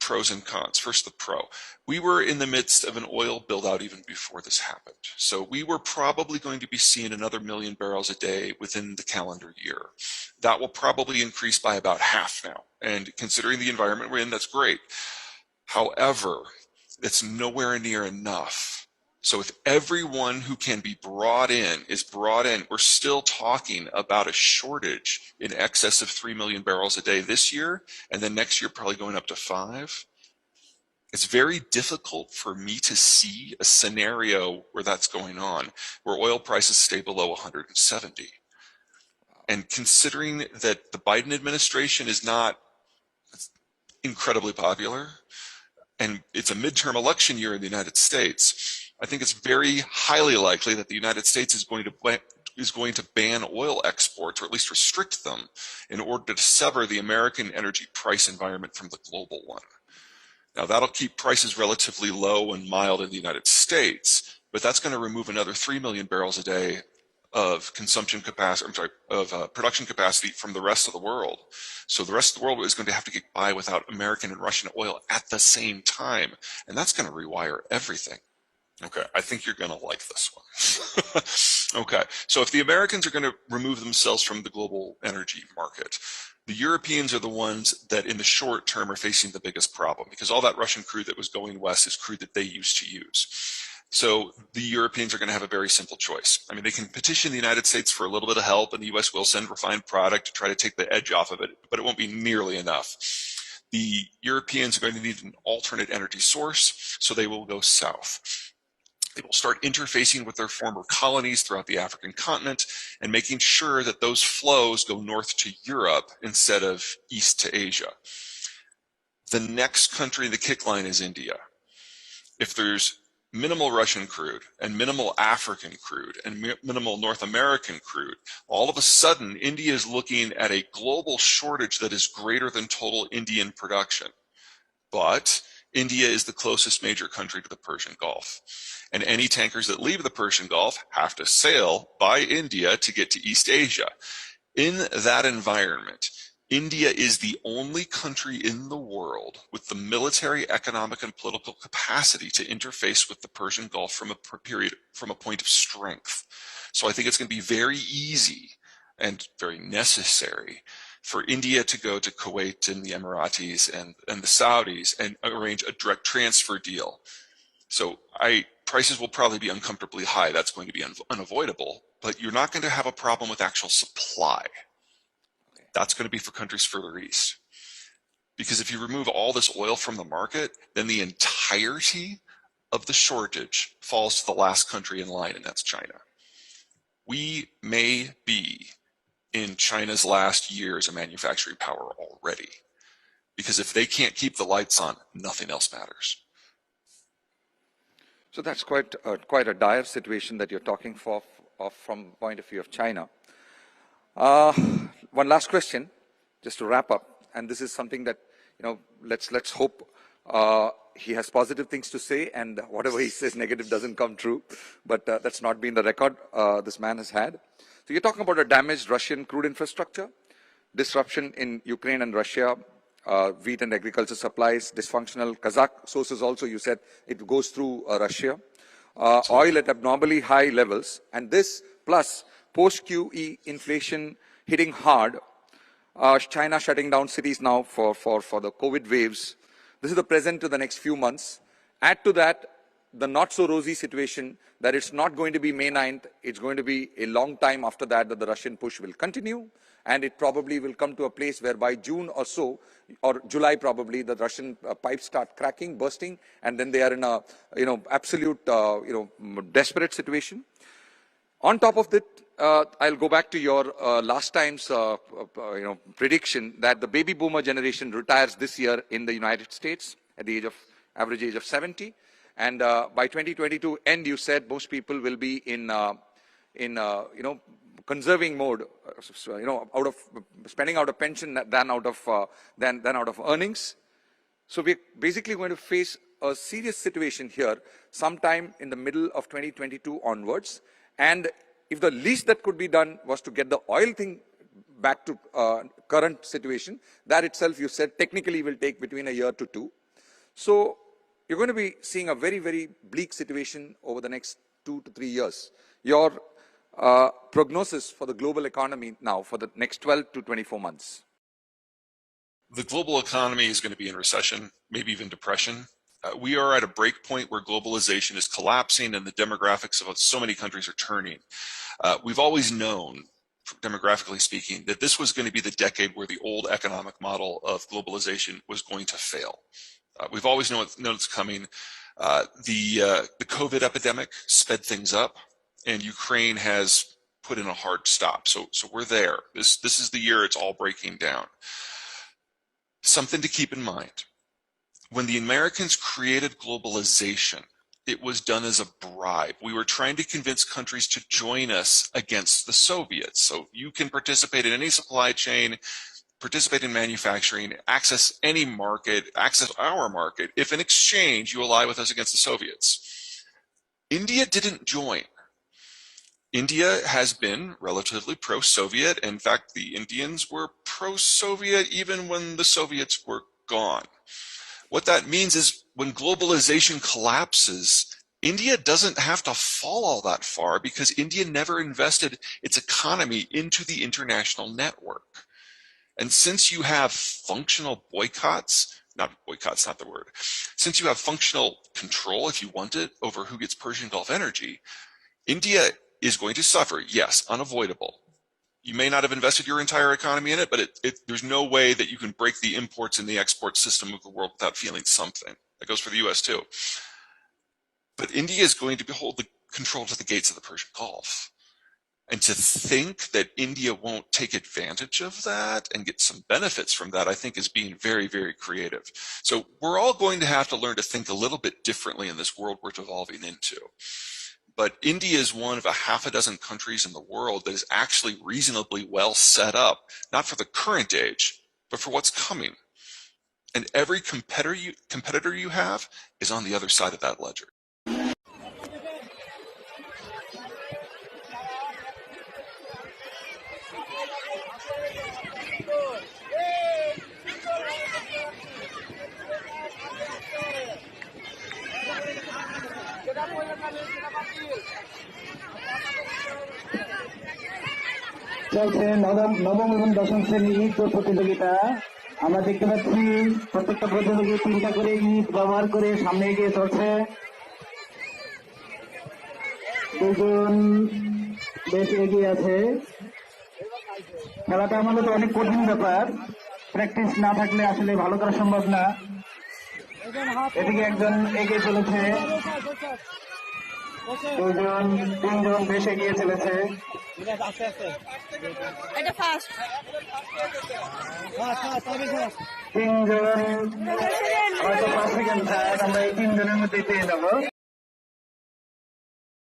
pros and cons. First, the pro. We were in the midst of an oil build-out even before this happened. So we were probably going to be seeing another 1 million barrels a day within the calendar year. That will probably increase by about half now. And considering the environment we're in, that's great. However, it's nowhere near enough. So if everyone who can be brought in is brought in, we're still talking about a shortage in excess of 3 million barrels a day this year, and then next year probably going up to 5. It's very difficult for me to see a scenario where that's going on, where oil prices stay below 170. And considering that the Biden administration is not incredibly popular, and it's a midterm election year in the United States, I think it's very highly likely that the United States is going to ban oil exports, or at least restrict them, in order to sever the American energy price environment from the global one. Now, that'll keep prices relatively low and mild in the United States, but that's going to remove another 3 million barrels a day of consumption capacity, production capacity from the rest of the world. So the rest of the world is going to have to get by without American and Russian oil at the same time, and that's going to rewire everything. Okay, I think you're going to like this one. Okay, so if the Americans are going to remove themselves from the global energy market, the Europeans are the ones that in the short term are facing the biggest problem, because all that Russian crude that was going west is crude that they used to use. So the Europeans are going to have a very simple choice. I mean, they can petition the United States for a little bit of help, and the U.S. will send refined product to try to take the edge off of it, but it won't be nearly enough. The Europeans are going to need an alternate energy source, so they will go south. They will start interfacing with their former colonies throughout the African continent and making sure that those flows go north to Europe instead of east to Asia. The next country in the kick line is India. If there's minimal Russian crude and minimal African crude and minimal North American crude, all of a sudden India is looking at a global shortage that is greater than total Indian production. But India is the closest major country to the Persian Gulf. And any tankers that leave the Persian Gulf have to sail by India to get to East Asia. In that environment, India is the only country in the world with the military, economic, and political capacity to interface with the Persian Gulf from a point of strength. So I think it's going to be very easy and very necessary for India to go to Kuwait and the Emiratis and the Saudis and arrange a direct transfer deal. So prices will probably be uncomfortably high. That's going to be unavoidable, but you're not going to have a problem with actual supply. That's going to be for countries further east. Because if you remove all this oil from the market, then the entirety of the shortage falls to the last country in line, and that's China. We may be in China's last year as a manufacturing power already. Because if they can't keep the lights on, nothing else matters. So that's quite a dire situation that you're talking of from the point of view of China. One last question, just to wrap up, and this is something that, let's hope he has positive things to say, and whatever he says negative doesn't come true, but that's not been the record this man has had. So you're talking about a damaged Russian crude infrastructure, disruption in Ukraine and Russia, wheat and agriculture supplies, dysfunctional Kazakh sources also, you said it goes through Russia, oil at abnormally high levels, and this plus post-QE inflation hitting hard, China shutting down cities now for the COVID waves. This is the present to the next few months. Add to that the not so rosy situation that it's not going to be May 9th, it's going to be a long time after that the Russian push will continue, and it probably will come to a place where by June or so, or July probably, the Russian pipes start cracking, bursting, and then they are in a absolute desperate situation. On top of that, I'll go back to your last time's prediction that the baby boomer generation retires this year in the United States at the average age of 70, and by 2022 end, you said most people will be in conserving mode, out of spending out of pension than out of earnings. So we're basically going to face a serious situation here sometime in the middle of 2022 onwards. And if the least that could be done was to get the oil thing back to current situation, that itself, you said, technically will take between a year to two. So you're going to be seeing a very, very bleak situation over the next 2 to 3 years. Your prognosis for the global economy now for the next 12 to 24 months? The global economy is going to be in recession, maybe even depression. We are at a break point where globalization is collapsing and the demographics of so many countries are turning. We've always known, demographically speaking, that this was going to be the decade where the old economic model of globalization was going to fail. We've always known it's coming. The COVID epidemic sped things up, and Ukraine has put in a hard stop. So we're there. This is the year it's all breaking down. Something to keep in mind. When the Americans created globalization, it was done as a bribe. We were trying to convince countries to join us against the Soviets. So you can participate in any supply chain, participate in manufacturing, access any market, access our market, if in exchange you ally with us against the Soviets. India didn't join. India has been relatively pro-Soviet. In fact, the Indians were pro-Soviet even when the Soviets were gone. What that means is when globalization collapses, India doesn't have to fall all that far because India never invested its economy into the international network. And since you have functional boycotts, not boycotts, not the word, since you have functional control, if you want it, over who gets Persian Gulf energy, India is going to suffer, yes, unavoidable. You may not have invested your entire economy in it, but there's no way that you can break the imports and the export system of the world without feeling something. That goes for the US too. But India is going to hold the control to the gates of the Persian Gulf. And to think that India won't take advantage of that and get some benefits from that, I think is being very, very creative. So we're all going to have to learn to think a little bit differently in this world we're evolving into. But India is one of a half a dozen countries in the world that is actually reasonably well set up, not for the current age, but for what's coming. And every competitor you have is on the other side of that ledger. চলছে নবম এবং দশম শ্রেণীর ঈদ প্রতিযোগিতা। আমরা দেখতে পাচ্ছি প্রত্যেকটা প্রতিযোগী 3টা করে ঈদ ব্যবহার করে সামনে এগিয়ে চলছে। দুজন বেশ এগিয়ে আছে। খেলাটা আমাদের তো অনেক কঠিন ব্যাপার, প্র্যাকটিস না থাকলে আসলে ভালো করা সম্ভব না। এদিকে একজন এগিয়ে চলেছে, দুজন তিনজন বেশ এগিয়ে চলেছে। তিনজন হয়তো 5 সেকেন্ড থাক, আমরা এই তিনজনের মধ্যে পেয়ে যাবো।